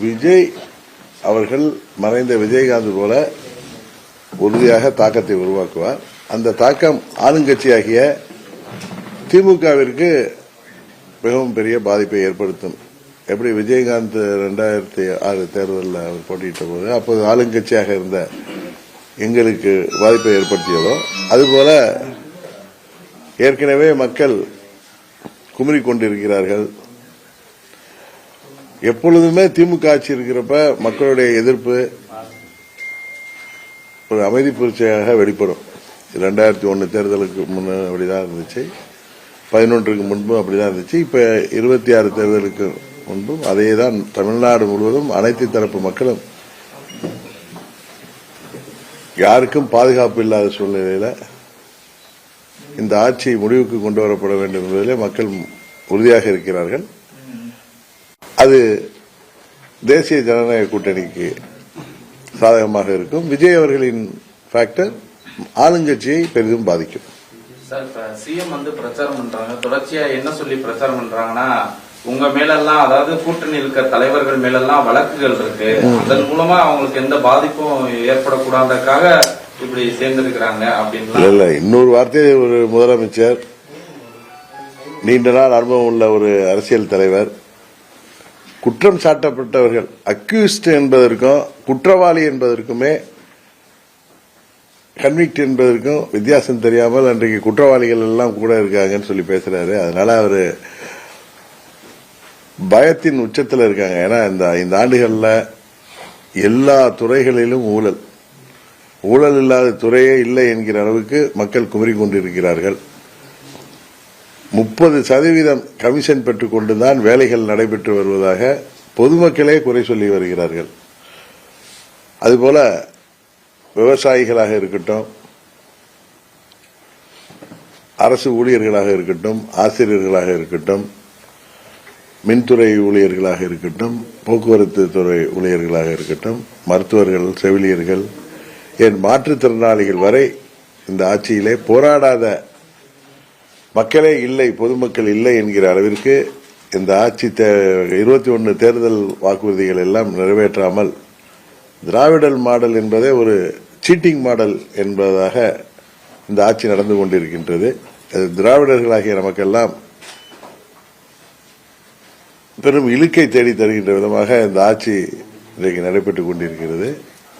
விஜய் அவர்கள் மறைந்த விஜயகாந்த் போல உறுதியாக தாக்கத்தை உருவாக்குவார். அந்த தாக்கம் ஆளுங்கட்சியாகிய திமுகவிற்கு மிகவும் பெரிய பாதிப்பை ஏற்படுத்தும். எப்படி விஜயகாந்த் 2006 தேர்தலில் அவர் போட்டியிட்ட போது அப்போது ஆளுங்கட்சியாக இருந்த எங்களுக்கு பாதிப்பை ஏற்படுத்தியதோ அதுபோல ஏற்கனவே மக்கள் குமுறிக் கொண்டிருக்கிறார்கள். எப்பொழுதுமே திமுக ஆட்சி இருக்கிறப்ப மக்களுடைய எதிர்ப்பு ஒரு அமைதி புரட்சியாக வெளிப்படும். 2001 தேர்தலுக்கு முன்ன அப்படிதான் இருந்துச்சு, 11க்கு முன்பும் அப்படிதான் இருந்துச்சு, இப்ப 26 தேர்தலுக்கு முன்பும் அதேதான். தமிழ்நாடு முழுவதும் அனைத்து தரப்பு மக்களும் யாருக்கும் பாதுகாப்பு இல்லாத சூழ்நிலையில இந்த ஆட்சி முடிவுக்கு கொண்டு வரப்பட வேண்டும் என்பதிலே மக்கள் உறுதியாக இருக்கிறார்கள். அது தேசிய ஜனநாயக கூட்டணிக்கு சாதகமாக இருக்கும். விஜய் அவர்களின் ஃபேக்டர் ஆளுங்கட்சியை பெரிதும் பாதிக்கும். சார், சிஎம் பிரச்சாரம் பண்றாங்க, தொடர்ச்சியா என்ன சொல்லி பிரச்சாரம் பண்றாங்கன்னா, உங்க மேலெல்லாம், அதாவது கூட்டணி இருக்க தலைவர்கள் மேலெல்லாம் வழக்குகள் இருக்கு, அதன் மூலமா அவங்களுக்கு எந்த பாதிப்பும் ஏற்படக்கூடாதற்காக இப்படி சேர்ந்திருக்கிறாங்க அப்படின்னு. இல்ல, இன்னொரு வார்த்தை, ஒரு முதலமைச்சர், நீண்ட நாள் அனுபவம் உள்ள ஒரு அரசியல் தலைவர், குற்றம் சாட்டப்பட்டவர்கள் அக்யூஸ்ட் என்பதற்கும் குற்றவாளி என்பதற்குமே கன்விக்ட் என்பதற்கும் வித்தியாசம் தெரியாமல் அன்றைக்கு குற்றவாளிகள் எல்லாம் கூட இருக்காங்கன்னு சொல்லி பேசுறாரு. அதனால அவரு பயத்தின் உச்சத்தில் இருக்காங்க. ஏன்னா இந்த 5 ஆண்டுகள்ல எல்லா துறைகளிலும் ஊழல் இல்லாத துறையே இல்லை என்கிற அளவுக்கு மக்கள் குமரிக் கொண்டிருக்கிறார்கள். 30% கமிஷன் பெற்றுக் கொண்டுதான் வேலைகள் நடைபெற்று வருவதாக பொதுமக்களே குறை சொல்லி வருகிறார்கள். அதுபோல விவசாயிகளாக இருக்கட்டும், அரசு ஊழியர்களாக இருக்கட்டும், ஆசிரியர்களாக இருக்கட்டும், மின்துறை ஊழியர்களாக இருக்கட்டும், போக்குவரத்து துறை ஊழியர்களாக இருக்கட்டும், மருத்துவர்கள், செவிலியர்கள், ஏன் மாற்றுத்திறனாளிகள் வரை இந்த ஆட்சியிலே போராடாத மக்களே இல்லை, பொதுமக்கள் இல்லை என்கிற அளவிற்கு இந்த ஆட்சி 21 தேர்தல் வாக்குறுதிகள் எல்லாம் நிறைவேற்றாமல் திராவிடல் மாடல் என்பதே ஒரு சீட்டிங் மாடல் என்பதாக இந்த ஆட்சி நடந்து கொண்டிருக்கின்றது. திராவிடர்களாகிய நமக்கெல்லாம் பெரும் இழுக்கை தேடி தருகின்ற விதமாக இந்த ஆட்சி இன்றைக்கு நடைபெற்றுக் கொண்டிருக்கிறது.